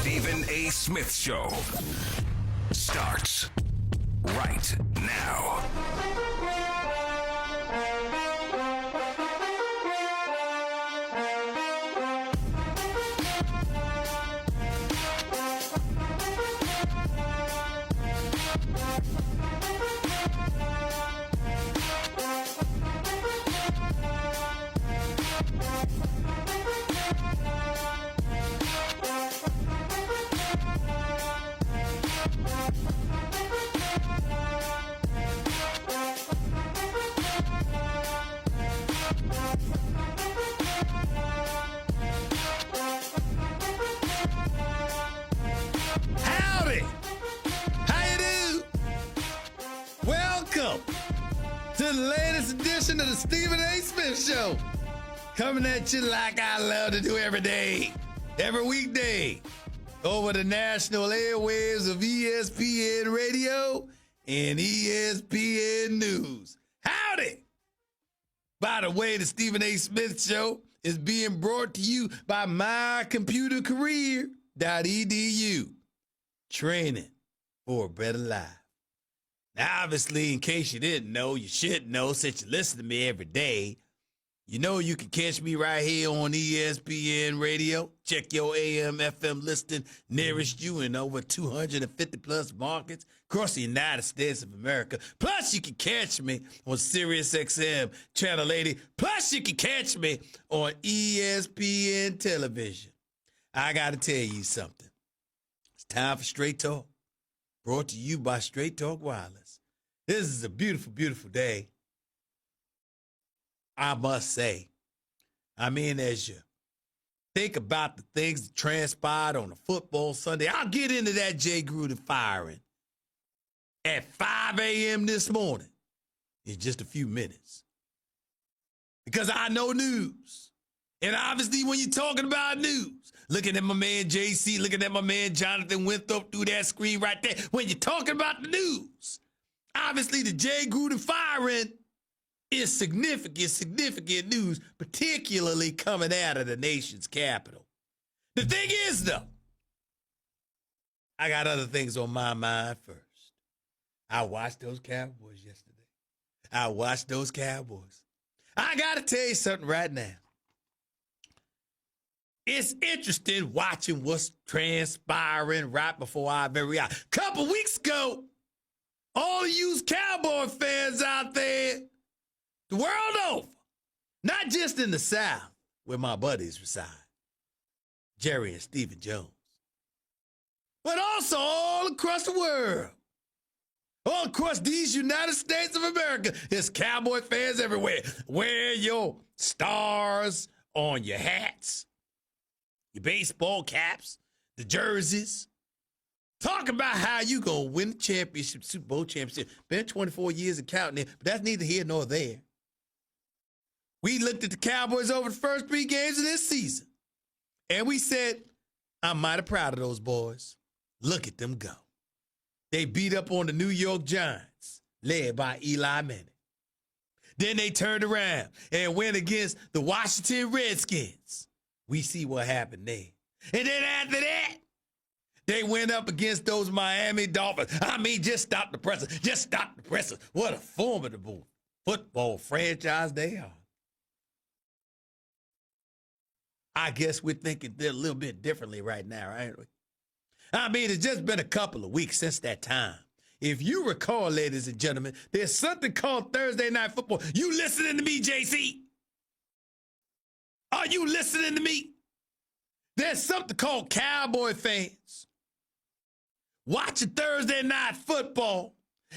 Stephen A. Smith Show starts right now. To the latest edition of the Stephen A. Smith Show. Coming at you like I love to do every day, every weekday, over the national airwaves of ESPN Radio and ESPN News. Howdy! By the way, the Stephen A. Smith Show is being brought to you by mycomputercareer.edu. Training for a better life. Now, obviously, in case you didn't know, you should know since you listen to me every day. You know you can catch me right here on ESPN Radio. Check your AM, FM listing nearest you in over 250-plus markets across the United States of America. Plus, you can catch me on SiriusXM Channel 80. Plus, you can catch me on ESPN Television. I got to tell you something. It's time for Straight Talk. Brought to you by Straight Talk Wireless. This is a beautiful, beautiful day. I must say. I mean, as you think about the things that transpired on a football Sunday, I'll get into that Jay Gruden firing at 5 a.m. this morning in just a few minutes. Because I know news. And obviously, when you're talking about news, looking at my man JC, looking at my man Jonathan Winthrop through that screen right there. When you're talking about the news, obviously the Jay Gruden firing is significant news, particularly coming out of the nation's capital. The thing is, though, I got other things on my mind first. I watched those Cowboys yesterday. I got to tell you something right now. It's interesting watching what's transpiring right before our very eyes. A couple weeks ago, all of you Cowboy fans out there, the world over, not just in the South, where my buddies reside, Jerry and Stephen Jones, but also all across the world, all across these United States of America. There's Cowboy fans everywhere. Wear your stars on your hats, your baseball caps, the jerseys. Talk about how you going to win the championship, Super Bowl championship. Been 24 years and counting it, but that's neither here nor there. We looked at the Cowboys over the first 3 games of this season, and we said, I'm mighty proud of those boys. Look at them go. They beat up on the New York Giants, led by Eli Manning. Then they turned around and went against the Washington Redskins. We see what happened there. And then after that, they went up against those Miami Dolphins. I mean, just stop the presses. What a formidable football franchise they are. I guess we're thinking a little bit differently right now, right? I mean, it's just been a couple of weeks since that time. If you recall, ladies and gentlemen, there's something called Thursday Night Football. You listening to me, JC? Are you listening to me? There's something called Cowboy fans watching Thursday Night Football.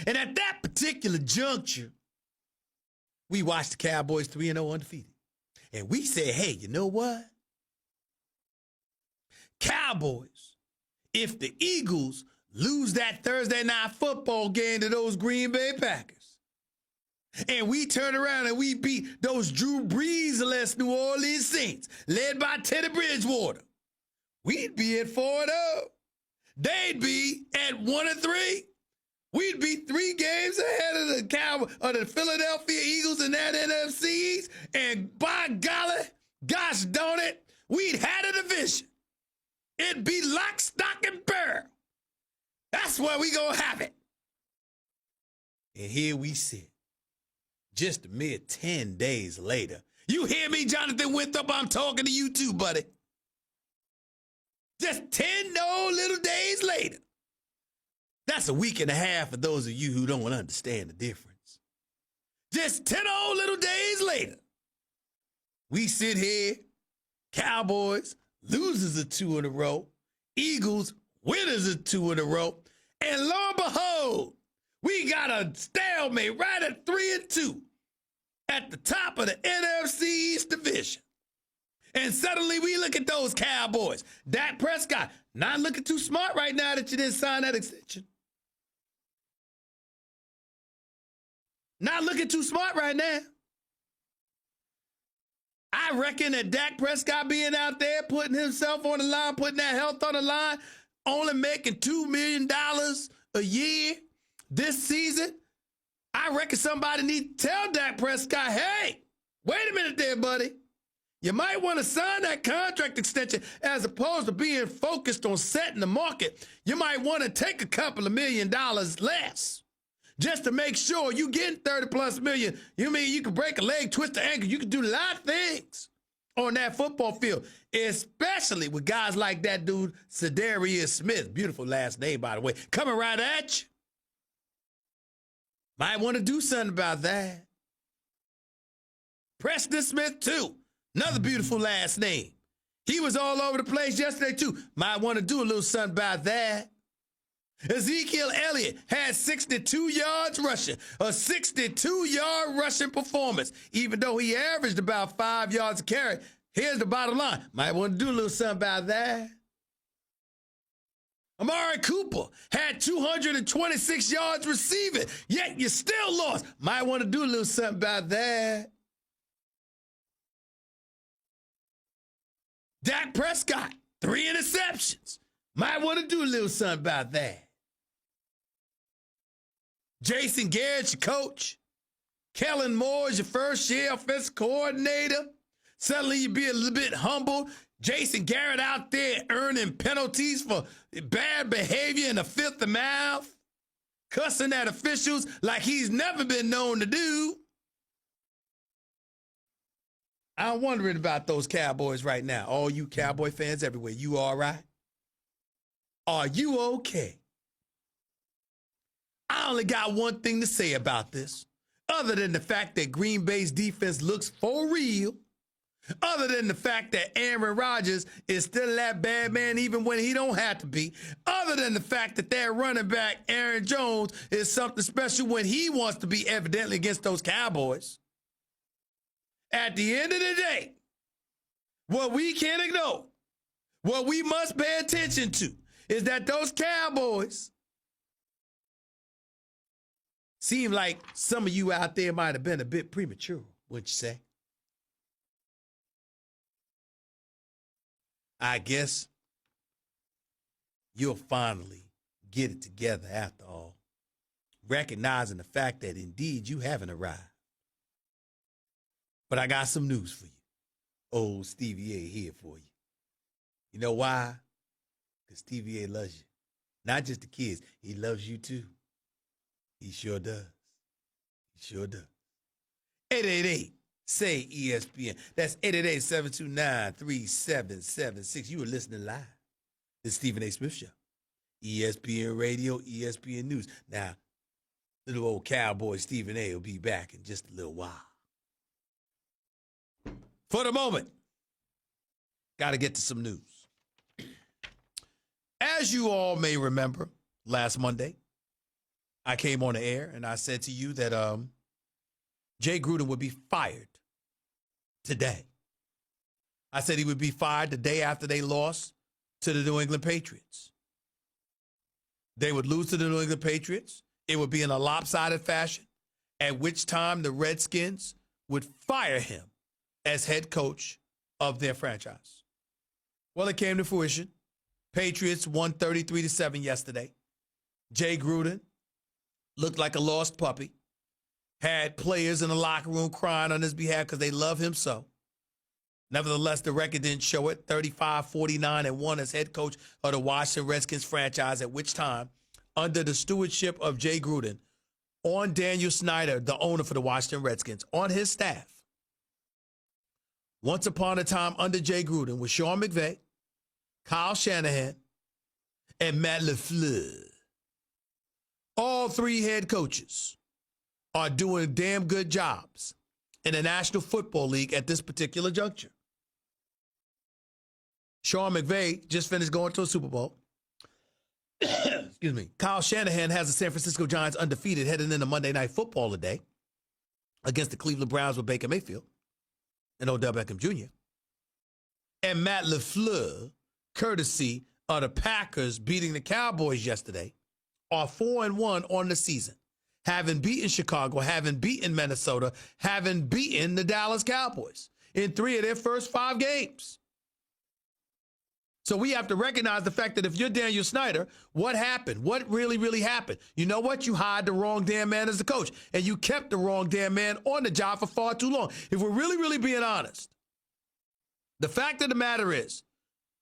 And at that particular juncture, we watched the Cowboys 3-0 undefeated. And we said, hey, you know what? Cowboys, if the Eagles lose that Thursday Night Football game to those Green Bay Packers, and we turn around and we beat those Drew Brees-less New Orleans Saints, led by Teddy Bridgewater, we'd be at 4-0. They'd be at 1-3. We'd be 3 games ahead of the Philadelphia Eagles in that NFC East. And by golly, gosh darn it, we'd had a division in it be lock, stock, and barrel. That's where we gonna have it. And here we sit, just a mere 10 days later. You hear me, Jonathan Winthrop? I'm talking to you too, buddy. Just 10 old little days later. That's a week and a half for those of you who don't understand the difference. Just 10 old little days later, we sit here, Cowboys, losers of 2 in a row, Eagles, winners of 2 in a row, and lo and behold, we got a stalemate right at 3-2 at the top of the NFC East division. And suddenly we look at those Cowboys. Dak Prescott, not looking too smart right now that you didn't sign that extension. Not looking too smart right now. I reckon that Dak Prescott being out there, putting himself on the line, putting that health on the line, only making $2 million a year this season, I reckon somebody need to tell Dak Prescott, hey, wait a minute there, buddy. You might want to sign that contract extension as opposed to being focused on setting the market. You might want to take a couple of $1 million less just to make sure you getting 30+ million. You mean you can break a leg, twist an ankle. You can do a lot of things on that football field, especially with guys like that dude, Zadarius Smith. Beautiful last name, by the way. Coming right at you. Might want to do something about that. Preston Smith, too. Another beautiful last name. He was all over the place yesterday, too. Might want to do a little something about that. Ezekiel Elliott had 62 yards rushing, a 62-yard rushing performance, even though he averaged about 5 yards a carry. Here's the bottom line. Might want to do a little something about that. Amari Cooper had 226 yards receiving, yet you still lost. Might want to do a little something about that. Dak Prescott, 3 interceptions. Might want to do a little something about that. Jason Garrett's your coach. Kellen Moore is your first-year offensive coordinator. Suddenly you be a little bit humble. Jason Garrett out there earning penalties for bad behavior in the fifth of mouth, cussing at officials like he's never been known to do. I'm wondering about those Cowboys right now. All you Cowboy fans everywhere, you all right? Are you okay? I only got one thing to say about this, other than the fact that Green Bay's defense looks for real, other than the fact that Aaron Rodgers is still that bad man even when he don't have to be, other than the fact that their running back, Aaron Jones, is something special when he wants to be evidently against those Cowboys. At the end of the day, what we can't ignore, what we must pay attention to, is that those Cowboys seem like some of you out there might have been a bit premature, wouldn't you say? I guess you'll finally get it together after all, recognizing the fact that indeed you haven't arrived. But I got some news for you. Old Stevie A here for you. You know why? Because Stevie A loves you. Not just the kids. He loves you too. He sure does. He sure does. 888 say ESPN. That's 888-729-3776. You were listening live. It's Stephen A. Smith Show. ESPN Radio, ESPN News. Now, little old cowboy Stephen A. will be back in just a little while. For the moment, got to get to some news. As you all may remember, last Monday, I came on the air and I said to you that Jay Gruden would be fired today. I said he would be fired the day after they lost to the New England Patriots. They would lose to the New England Patriots. It would be in a lopsided fashion, at which time the Redskins would fire him as head coach of their franchise. Well, it came to fruition. Patriots won 33-7 yesterday. Jay Gruden looked like a lost puppy, had players in the locker room crying on his behalf because they love him so. Nevertheless, the record didn't show it. 35-49-1 as head coach of the Washington Redskins franchise, at which time, under the stewardship of Jay Gruden, on Daniel Snyder, the owner for the Washington Redskins, on his staff. Once upon a time, under Jay Gruden, with Sean McVay, Kyle Shanahan, and Matt LaFleur. All three head coaches are doing damn good jobs in the National Football League at this particular juncture. Sean McVay just finished going to a Super Bowl. Excuse me. Kyle Shanahan has the San Francisco Giants undefeated heading into Monday Night Football today against the Cleveland Browns with Baker Mayfield and Odell Beckham Jr. And Matt LaFleur, courtesy of the Packers beating the Cowboys yesterday, are 4-1 on the season, having beaten Chicago, having beaten Minnesota, having beaten the Dallas Cowboys in 3 of their first 5 games. So we have to recognize the fact that if you're Daniel Snyder, what happened? What really happened? You know what? You hired the wrong damn man as the coach, and you kept the wrong damn man on the job for far too long. If we're really being honest, the fact of the matter is,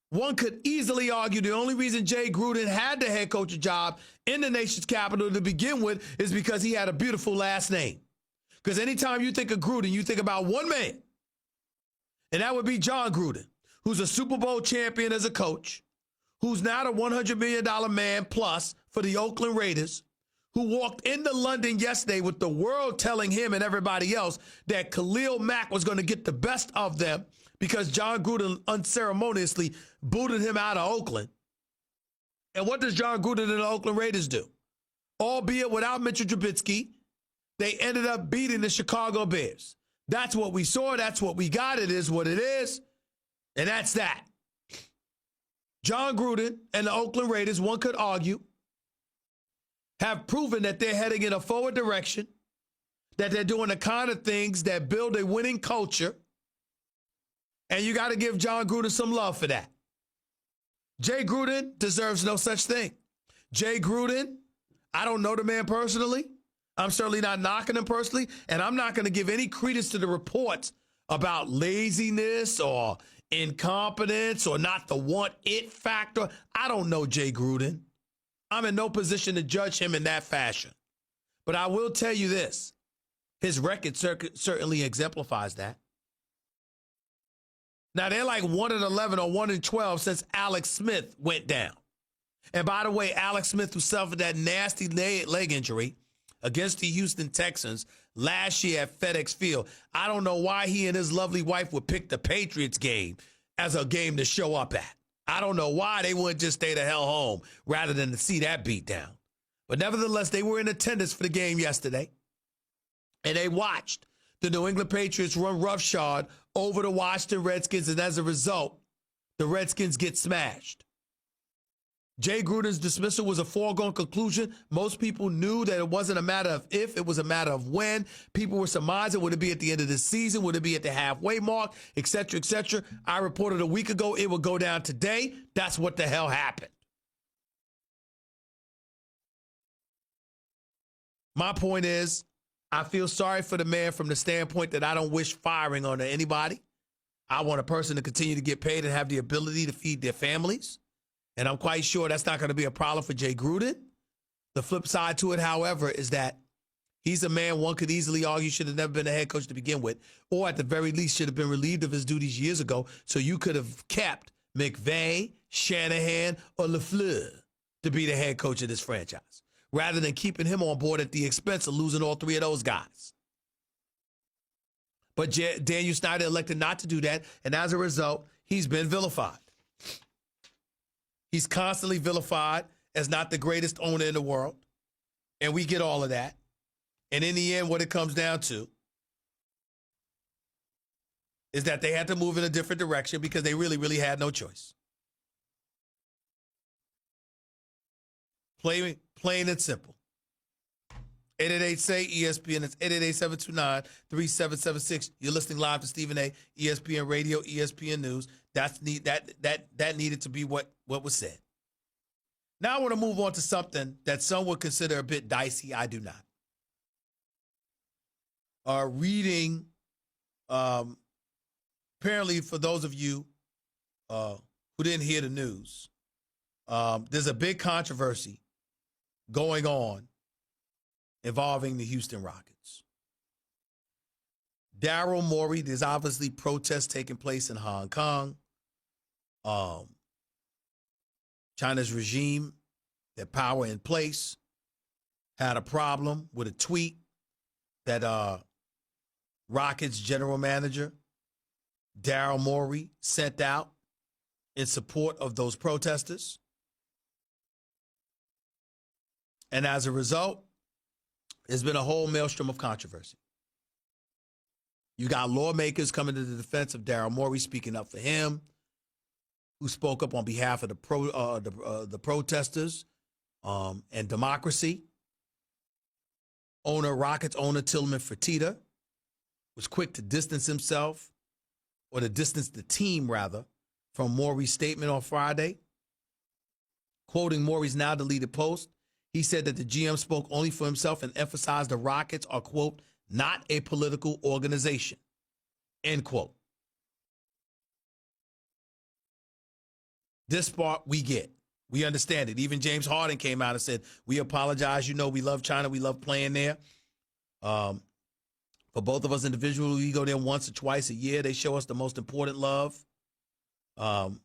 one could easily argue the only reason Jay Gruden had the head coaching job in the nation's capital to begin with is because he had a beautiful last name. Because anytime you think of Gruden, you think about one man, and that would be John Gruden, who's a Super Bowl champion as a coach, who's now a $100 million man plus for the Oakland Raiders, who walked into London yesterday with the world telling him and everybody else that Khalil Mack was going to get the best of them because John Gruden unceremoniously booted him out of Oakland. And what does John Gruden and the Oakland Raiders do? Albeit without Mitchell Trubisky, they ended up beating the Chicago Bears. That's what we saw. That's what we got. It is what it is. And that's that. John Gruden and the Oakland Raiders, one could argue, have proven that they're heading in a forward direction, that they're doing the kind of things that build a winning culture. And you got to give John Gruden some love for that. Jay Gruden deserves no such thing. Jay Gruden, I don't know the man personally. I'm certainly not knocking him personally. And I'm not going to give any credence to the reports about laziness or incompetence or not the want it factor. I don't know Jay Gruden. I'm in no position to judge him in that fashion. But I will tell you this. His record certainly exemplifies that. Now, they're like 1-11 or 1-12 since Alex Smith went down. And by the way, Alex Smith, who suffered that nasty leg injury against the Houston Texans last year at FedEx Field, I don't know why he and his lovely wife would pick the Patriots game as a game to show up at. I don't know why they wouldn't just stay the hell home rather than to see that beat down. But nevertheless, they were in attendance for the game yesterday, and they watched the New England Patriots run roughshod over the Washington Redskins, and as a result, the Redskins get smashed. Jay Gruden's dismissal was a foregone conclusion. Most people knew that it wasn't a matter of if, it was a matter of when. People were surmising, would it be at the end of the season? Would it be at the halfway mark? Et cetera, et cetera. I reported a week ago it would go down today. That's what the hell happened. My point is, I feel sorry for the man from the standpoint that I don't wish firing on anybody. I want a person to continue to get paid and have the ability to feed their families. And I'm quite sure that's not going to be a problem for Jay Gruden. The flip side to it, however, is that he's a man one could easily argue should have never been a head coach to begin with, or at the very least should have been relieved of his duties years ago, so you could have kept McVay, Shanahan, or LaFleur to be the head coach of this franchise, rather than keeping him on board at the expense of losing all three of those guys. But Daniel Snyder elected not to do that, and as a result, he's been vilified. He's constantly vilified as not the greatest owner in the world, and we get all of that. And in the end, what it comes down to is that they had to move in a different direction because they really had no choice. Plain and simple. 888-SAY-ESPN. It's 888-729-3776. You're listening live to Stephen A. ESPN Radio, ESPN News. That needed to be what was said. Now I want to move on to something that some would consider a bit dicey. I do not. Reading Apparently, for those of you who didn't hear the news, there's a big controversy going on involving the Houston Rockets. Daryl Morey, there's obviously protests taking place in Hong Kong. China's regime, their power in place, had a problem with a tweet that Rockets general manager Daryl Morey sent out in support of those protesters. And as a result, there's been a whole maelstrom of controversy. You got lawmakers coming to the defense of Daryl Morey, speaking up for him, who spoke up on behalf of the protesters and democracy. Rockets owner Tillman Fertitta was quick to distance himself, or to distance the team, rather, from Morey's statement on Friday. Quoting Morey's now deleted post, he said that the GM spoke only for himself and emphasized the Rockets are, quote, not a political organization, end quote. This part we get. We understand it. Even James Harden came out and said, we apologize. You know, we love China. We love playing there. For both of us individually, we go there once or twice a year. They show us the most important love. The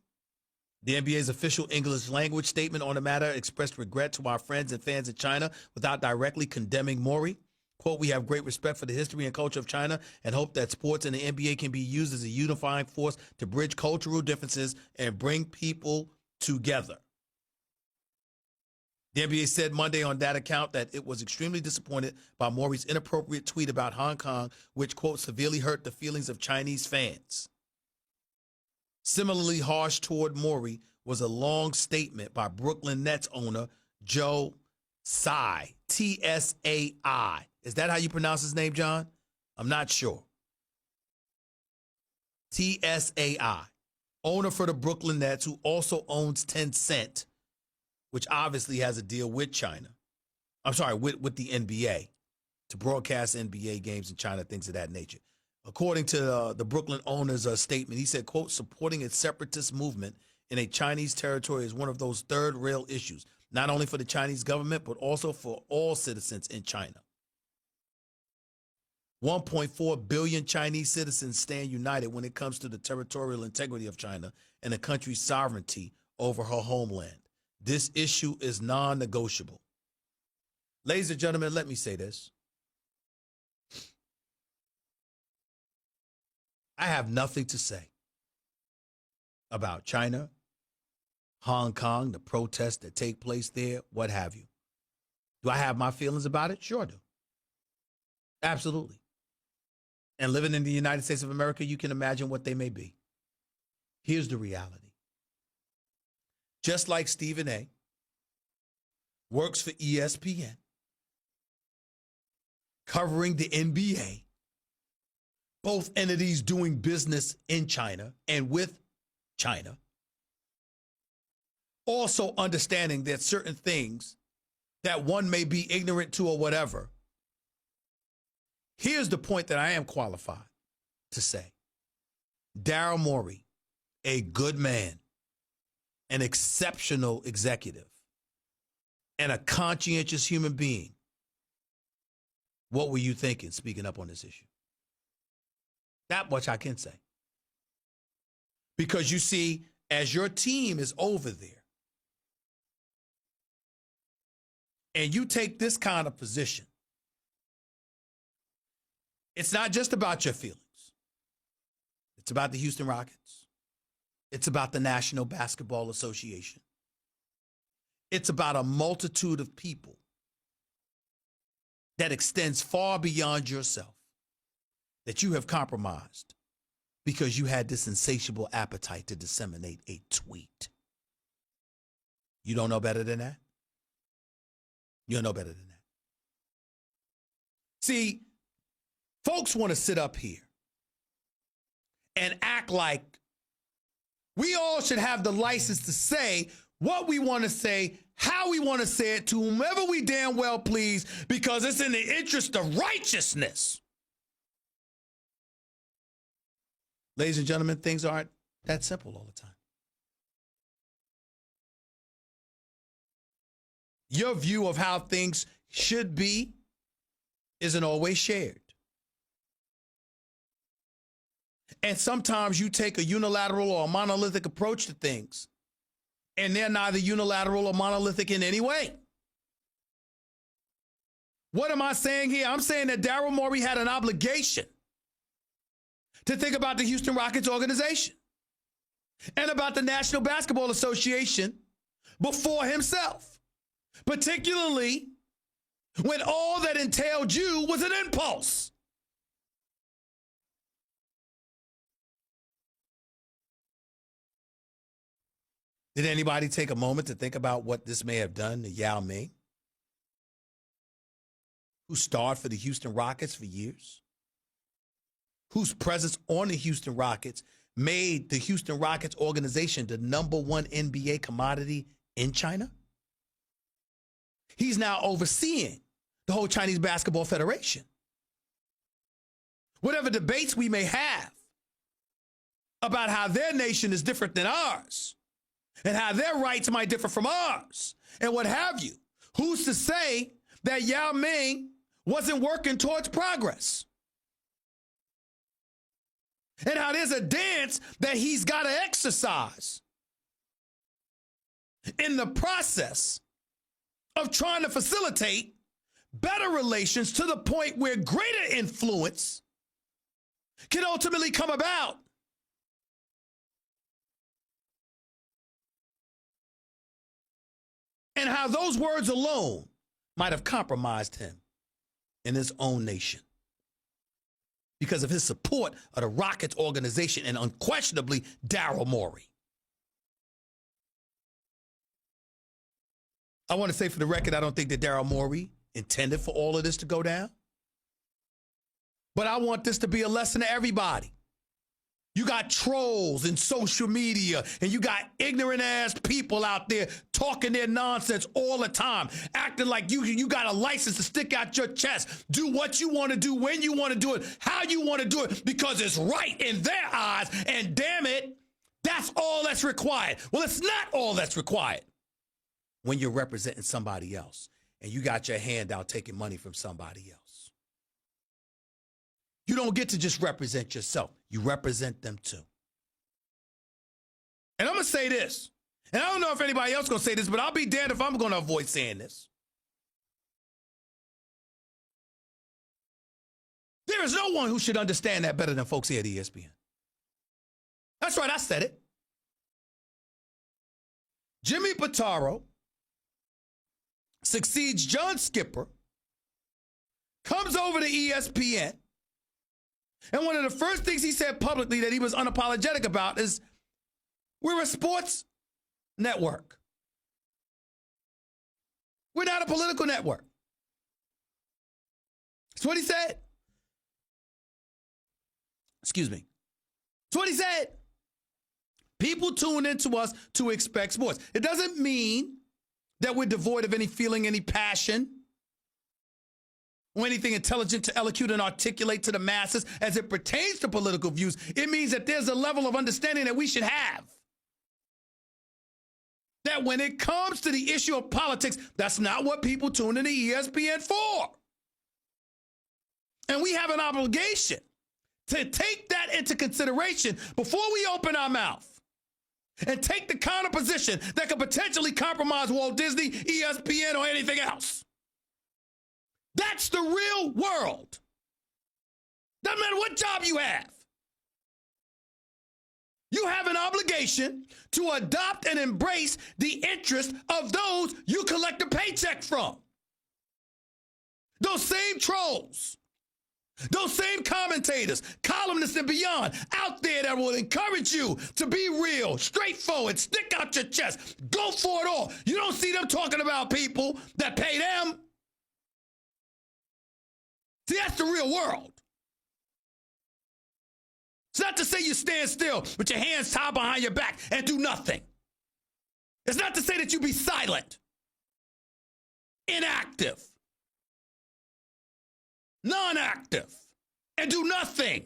NBA's official English language statement on the matter expressed regret to our friends and fans in China without directly condemning Morey. Quote, we have great respect for the history and culture of China and hope that sports and the NBA can be used as a unifying force to bridge cultural differences and bring people together. The NBA said Monday on that account that it was extremely disappointed by Morey's inappropriate tweet about Hong Kong, which, quote, severely hurt the feelings of Chinese fans. Similarly harsh toward Morey was a long statement by Brooklyn Nets owner Joe Tsai, Tsai. Is that how you pronounce his name, John? I'm not sure. Tsai, owner for the Brooklyn Nets, who also owns Tencent, which obviously has a deal with China. I'm sorry, with the NBA to broadcast NBA games in China, things of that nature. According to the Brooklyn owner's statement, he said, quote, supporting a separatist movement in a Chinese territory is one of those third rail issues, not only for the Chinese government, but also for all citizens in China. 1.4 billion Chinese citizens stand united when it comes to the territorial integrity of China and the country's sovereignty over her homeland. This issue is non-negotiable. Ladies and gentlemen, let me say this. I have nothing to say about China, Hong Kong, the protests that take place there, what have you. Do I have my feelings about it? Sure do. Absolutely. And living in the United States of America, you can imagine what they may be. Here's the reality. Just like Stephen A. works for ESPN, covering the NBA, both entities doing business in China and with China, also understanding that certain things that one may be ignorant to or whatever. Here's the point that I am qualified to say. Daryl Morey, a good man, an exceptional executive, and a conscientious human being. What were you thinking speaking up on this issue? That much I can say. Because you see, as your team is over there, and you take this kind of position, it's not just about your feelings. It's about the Houston Rockets. It's about the National Basketball Association. It's about a multitude of people that extends far beyond yourself, that you have compromised because you had this insatiable appetite to disseminate a tweet. You don't know better than that? You don't know better than that. See, folks want to sit up here and act like we all should have the license to say what we want to say, how we want to say it, to whomever we damn well please, because it's in the interest of righteousness. Ladies and gentlemen, things aren't that simple all the time. Your view of how things should be isn't always shared. And sometimes you take a unilateral or a monolithic approach to things, and they're neither unilateral or monolithic in any way. What am I saying here? I'm saying that Daryl Morey had an obligation to think about the Houston Rockets organization and about the National Basketball Association before himself, particularly when all that entailed you was an impulse. Did anybody take a moment to think about what this may have done to Yao Ming, who starred for the Houston Rockets for years, whose presence on the Houston Rockets made the Houston Rockets organization the #1 NBA commodity in China? He's now overseeing the whole Chinese Basketball Federation. Whatever debates we may have about how their nation is different than ours, and how their rights might differ from ours, and what have you, who's to say that Yao Ming wasn't working towards progress? And how there's a dance that he's got to exercise in the process of trying to facilitate better relations to the point where greater influence can ultimately come about. And how those words alone might have compromised him in his own nation because of his support of the Rockets organization and unquestionably Daryl Morey. I want to say for the record, I don't think that Daryl Morey intended for all of this to go down. But I want this to be a lesson to everybody. You got trolls in social media, and you got ignorant-ass people out there talking their nonsense all the time, acting like you got a license to stick out your chest, do what you want to do, when you want to do it, how you want to do it, because it's right in their eyes, and damn it, that's all that's required. Well, it's not all that's required when you're representing somebody else, and you got your hand out taking money from somebody else. You don't get to just represent yourself. You represent them too. And I'm going to say this, and I don't know if anybody else is going to say this, but I'll be damned if I'm going to avoid saying this. There is no one who should understand that better than folks here at ESPN. That's right, I said it. Jimmy Pitaro succeeds John Skipper, comes over to ESPN, and one of the first things he said publicly that he was unapologetic about is, we're a sports network. We're not a political network. That's what he said. Excuse me. That's what he said. People tune into us to expect sports. It doesn't mean that we're devoid of any feeling, any passion, or anything intelligent to eloquent and articulate to the masses as it pertains to political views. It means that there's a level of understanding that we should have. That when it comes to the issue of politics, that's not what people tune into ESPN for. And we have an obligation to take that into consideration before we open our mouth and take the counter position that could potentially compromise Walt Disney, ESPN, or anything else. That's the real world. Doesn't matter what job you have. You have an obligation to adopt and embrace the interest of those you collect a paycheck from. Those same trolls, those same commentators, columnists and beyond out there that will encourage you to be real, straightforward, stick out your chest, go for it all. You don't see them talking about people that pay them. See, that's the real world. It's not to say you stand still with your hands tied behind your back and do nothing. It's not to say that you be silent, inactive, non-active, and do nothing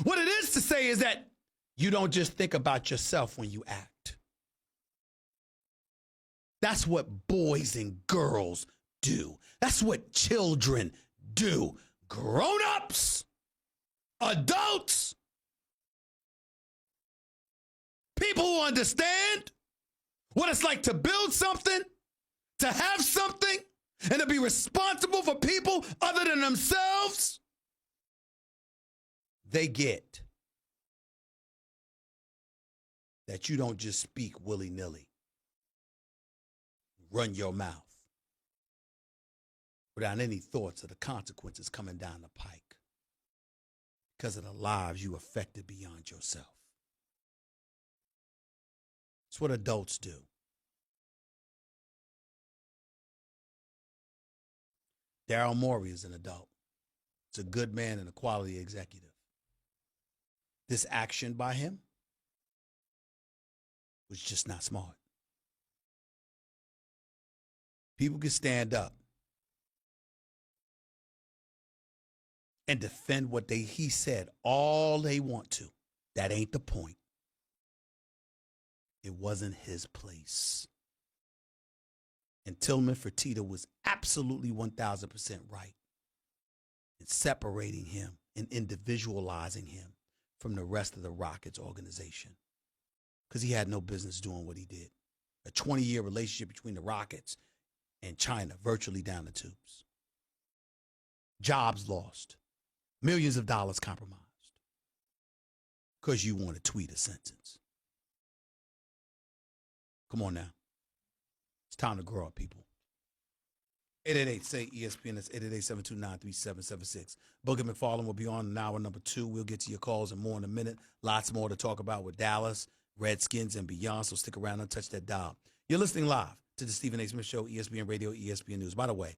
What it is to say is that you don't just think about yourself when you act. That's what boys and girls do. That's what children do. Grown-ups, adults, people who understand what it's like to build something, to have something, and to be responsible for people other than themselves, they get that you don't just speak willy-nilly, run your mouth without any thoughts of the consequences coming down the pike because of the lives you affected beyond yourself. It's what adults do. Daryl Morey is an adult. It's a good man and a quality executive. This action by him was just not smart. People can stand up and defend what he said all they want to. That ain't the point. It wasn't his place. And Tillman Fertitta was absolutely 1,000% right in separating him and individualizing him from the rest of the Rockets organization because he had no business doing what he did. A 20-year relationship between the Rockets and China virtually down the tubes. Jobs lost. Millions of dollars compromised because you want to tweet a sentence. Come on now. It's time to grow up, people. 888-SAY-ESPN. That's 888-729-3776. Boogie McFarland will be on in hour number 2. We'll get to your calls and more in a minute. Lots more to talk about with Dallas, Redskins, and beyond. So stick around and touch that dial. You're listening live to the Stephen A. Smith Show, ESPN Radio, ESPN News. By the way,